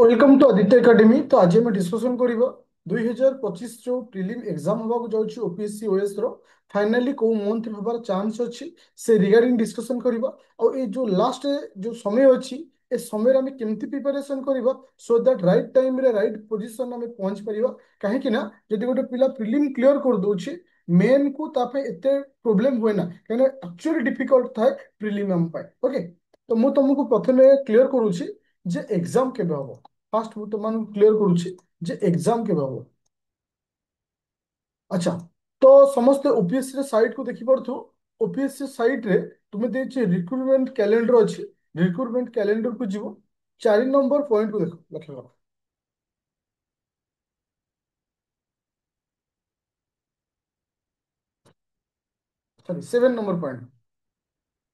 Welcome to Aditya academy. तो आज आम डिस्कसन करवा 2025 जो प्रिलिम एग्जाम होगा जाऊँ ओपीएससी ओएस रो फाइनाली को मंथ हबार चांस अच्छी से रिगार्डिंग डिस्कसन करवा। और ये जो लास्ट जो समय अच्छी ए समय आम केमती प्रिपरेशन करवा सो दैट राइट टाइम रे राइट पोजिशन आम पहुंच पार। कहीं जब गोटे पिला प्रिलिम क्लियर कर दौर मेन को एते प्रोब्लेम हुए ना कहीं एक्चुअली डिफिकल्ट थाए प्रिलिम आम ओके। तो मुझे तुमको प्रथम क्लियर करुच्ची जे एग्जाम केबे हम फास्ट मु तुम क्लियर करुच्ची जे एग्जाम केबे हम। अच्छा, तो समस्त ओपीएससी साइट को देखि पड़थु। ओपीएससी साइट रे तुमे देछि रिक्रूटमेंट कैलेंडर अछि। रिक्रूटमेंट कैलेंडर को जीवो 4 नंबर पॉइंट को देखो लक्ष्य करो। Sorry 7 number point.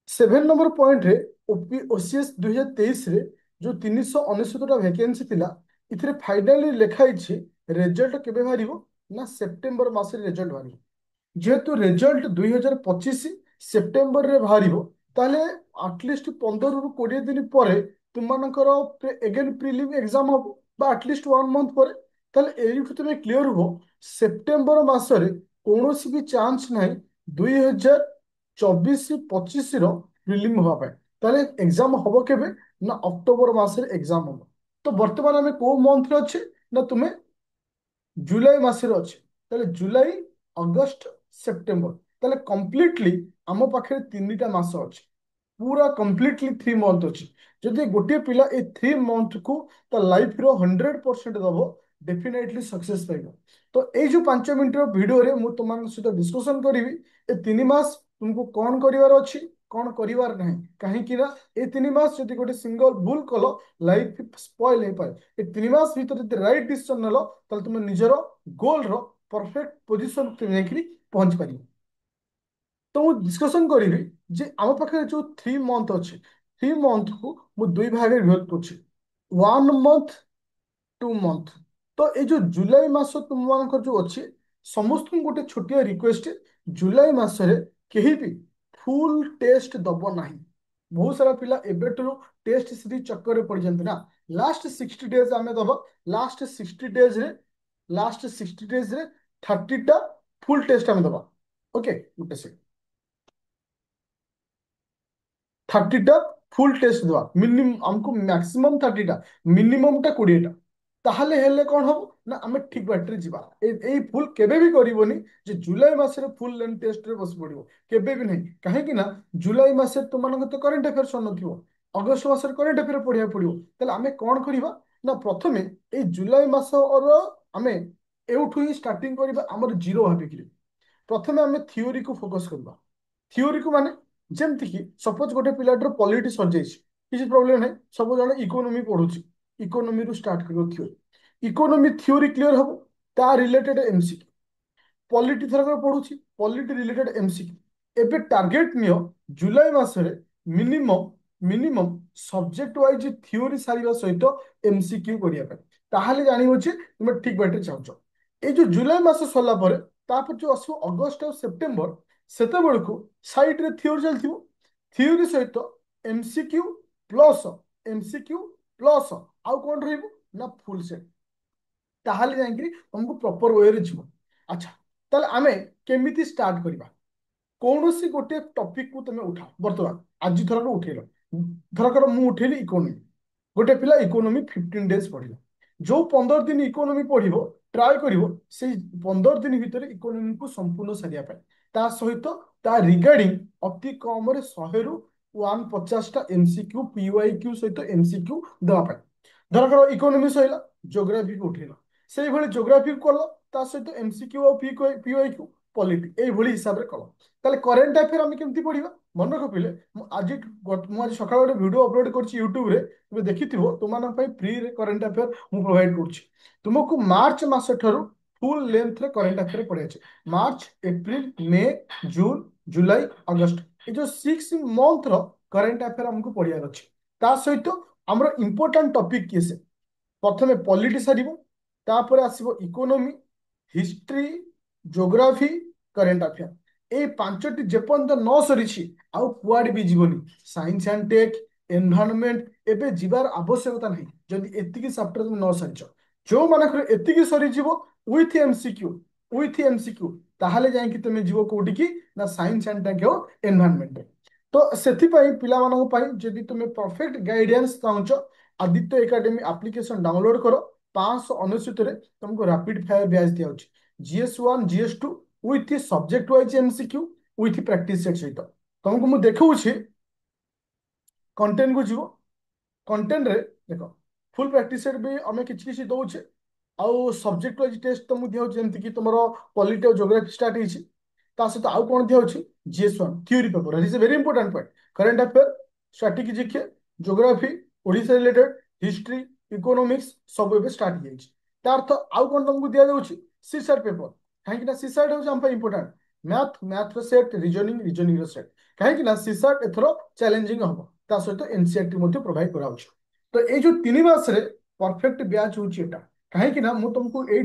7 number point रे ओपी ओसीएस 2023 रे जो 399 वैकेंसी थिला इथिरे फाइनली लिखा इछि रिजल्ट केबे बाहरिबो ना सेप्टेम्बर मासरे रिजल्ट बाहरिबो। जेहेतु रिजल्ट 2025 सेप्टेम्बर रे बाहरिबो ताले आटलिस्ट 15 ରୁ 20 दिन पर तुमମାନଙ୍କର एगेन प्रिलिम एग्जाम हो बा आटलिस्ट 1 मंथ पर ताले एइठु तुमे क्लियर हो सेप्टेम्बर मासरे कौनसी भी चांस नहीं 2024-25 रो प्रिलिम हवा पाए। ताले एग्जाम हबो केबे ना अक्टोबर मासरे एग्जाम हबो। तो वर्तमान हमें को मंथ रे अच्छे ना तुम्हें जुलाई मासरे अच्छे ताले जुलाई अगस्त सेप्टेम्बर ताले कंप्लीटली आम पाखे 3टा मास अच्छे पूरा कंप्लीटली 3 मंथ अच्छी। जदि गोटे पिला ए 3 मंथ को लाइफ रो 100% दब डेफिनेटली सक्सेस पाइब। तो ये जो 5 मिनट भिडियो रे मु तुम सहित डिस्कसन करी ए 3 मास तुमको कौन करिवार अच्छी कौन करिवार नहीं कहीं ना ए 3 मास जदि गोटे सिंगल भूल कल लाइफ स्पॉइल हो पाए। ए 3 मास भीतर जब राइट डिसीजन नेल ताले तुम निजर गोल रो परफेक्ट पोजिशन पहुंच पार। तो मुझे डिस्कसन करी जे आम पाखे जो 3 मंथ अच्छे 3 मंथ को मु दुई भाग में विभक्त कर 1 मंथ 2 मंथ। तो ये जो जुलाई मास तुम मान जो अच्छे समस्त गोटे छोटिया रिक्वेस्ट जुलाई मासरे केही भी फुल टेस्ट दब ना। बहुत सारा पिला एबेठु टेस्ट सीरीज चक्कर पड़ जाते ना। लास्ट 60 डेज आम दब लास्ट 60 डेज रे लास्ट 60 डेज रे 30टा फुल टेस्ट आम दबा। ओके गोटे सेकंड 30टा फुल टेस्ट दवा मिनिमम हमको मैक्सिमम 30टा मिनिमम टा 20टा ताहले हेले कौन हम ना आम ठीक बाटर जीवा। फुल केबे भी करबनी जे जुलाई मासरे फुल लेंथ टेस्ट रे बस पड़ो केबे भी नहीं कहीं ना जुलाई मासे तुम तो करेन्ट अफेयर सर अगस्त मासरे करेन्ट अफेयर पढ़िया पड़ो ताले आम कौन करवा ना प्रथमे ए जुलाई मास और आम एठू ही स्टार्टिंग करवा आमर जीरो भाविक प्रथमे आम थियोरी को फोकस करवा। थियोरी को माने जेमती कि सपोज गोटे पिलाटर पॉलिटी सर किसी प्रोब्लेम नहीं सब जन इकोनोमी पढ़ुची इकोनोमी रू स्टार्ट कर थियोरी इकोनोमी थियोरी क्लियर हम ता रिलेटेड एमसीक्यू पॉलिटी थरक पढ़ुची पॉलिटी रिलेटेड एमसीक्यू एबे टार्गेट नियो जुलाई मासरे minimum minimum subject wise theory सारिबा सहित एमसीक्यू करिया पे ताहाले जानि होची तुम ठीक बाटे चाहछ। ए जो जुलाई मास सरला परे तापर जो आसो अगस्त और सेप्टेम्बर सेते बेलको साइड रे थियोरी चलथिबो थियोरी सहित एमसीक्यू प्लस एमसीक्यू प्लस आउ कोन रहइबो ना फुल सेट ताहाले जाइकरी हमको प्रॉपर वे रे जीवो। अच्छा, ताले आमे केमिति स्टार्ट करिबा कौनसी गोटे टॉपिक को तुम उठा बर्तमान आज थरक उठेल थरकर मु उठेली इकोनोमी गोटे पिला इकोनोमी 15 डेज पढ़िला जो 15 दिन इकोनोमी पढ़िबो ट्राई करिवो से 15 दिन भितर इकोनोमी को संपूर्ण सारिया पाए ता सहित ता रिगार्डिंग अति कम रे 100 ରୁ 150टा एमसीक्यू पीवाईक्यू सहित एमसीक्यू देवा पाए। धरकर इकोनोमी सहिला ज्योग्राफी को उठेल से भली ज्योग्राफी कल ता सहित एमसीक्यू और पीवाईक्यू पॉलिटी एभली हिसाब रे कल ताले करेन्ट अफेयर आम केमती पढ़िबा मन रखिले आज सकाळ गोटे वीडियो अपलोड करछि यूट्यूब रे तुमे देखिथिबो तुमान पई फ्री रे करेन्ट अफेयर मु प्रोवाइड करछि। तुमको मार्च मास ठारू फुल लेंथ रे करेन्ट अफेयर पढ़िया छै मार्च एप्रिल मे जून जुलाई अगस्त ए जो 6 मंथ रो करेन्ट अफेयर हमको पढ़िया अछि। ता सहित हमर इंपोर्टेंट टॉपिक किए से प्रथमे पॉलिटी सारिबो तापर आसीबो economy history geography current affair ए 5टी जेपर्यंत न सरी आउ कुआडे भी जीवनी साइंस एंड टेक एनवायरनमेंट एबे जीवार आवश्यकता नहीं जदि एतिकी सॉफ्टवेयर तुम न सारिच जो मानकर एतिकी सरी जीवो विथ एमसीक्यू ताहले जाइए तुम जीव कोठी की ना साइंस एंड टेक हो एनवायरनमेंट तो सेथिपाई पिला मानक पाई जदि तुम परफेक्ट गाइडेंस चाहूच आदित्य एकेडमी एप्लिकेशन डाउनलोड करो 599 रे तुमको रैपिड फायर बैच दिया GS1 GS2 with subject wise MCQ with practice set सहित तुमको मु देखौछि कंटेंट को जीव कंटेंट रे देख फुल प्रैक्टिस सेट भी आम कि दौचे आउ सब्जेक्ट वाइज टेस्ट तो मुझे जमती कि तुम पॉलिटी और ज्योग्राफी स्टार्ट होती सहित आउ कौन दिखाई GS1 theory paper is a very important point current affair strategy GK geography Odisha related history economics सब एबे स्टार्ट हो तार अर्थ आउ कौन तुमको दिया जाउछि सीसाट पेपर कहीं सीसाट हूँ आम important math set reasoning set कहीं सीसाट एथर चैलेंजिंग हम ता सहित एनसीईआरटी प्रोवाइड करा तो ये जो 3 मास परफेक्ट ब्याच हूँ एटा कहीं मुझे तुमको ये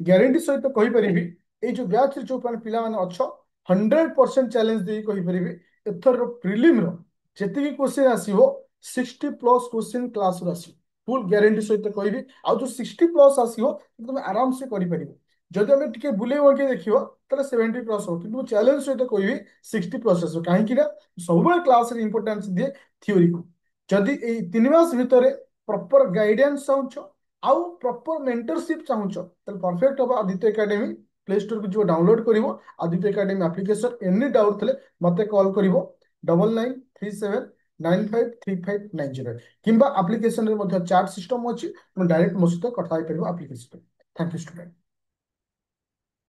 ग्यारंटी सहित कहीपर ये जो ब्याच जो पिला अच्छ 100% चैलेंज दे कहीपर एथर प्रिलिम जी क्वेश्चन आसो 60+ क्वेश्चन क्लास फुल ग्यारंटी सहित कहि आ जो 60+ आसो तुम आराम से कर जदि आम टे बुले बंके देखो तो 70+ हो कि चैलेंज सहित कहि 60+ आस कहीं सब क्लास इंपोर्टेंस दिए थ्योरी को जदि 3 मास भितर प्रॉपर गाइडेंस चाहूच आउ प्रॉपर मेंटरशिप चाहूच तो परफेक्ट हम आदित्य एकेडमी प्ले स्टोर को जो डाउनलोड कर Aditya academy application any doubt थे मत कॉल कर 9937953590 किंबा एप्लिकेशन रे चैट सिस्टम अच्छी डायरेक्ट मो सहित कथा पार एप्लिकेशन थैंक यू स्टूडेंट।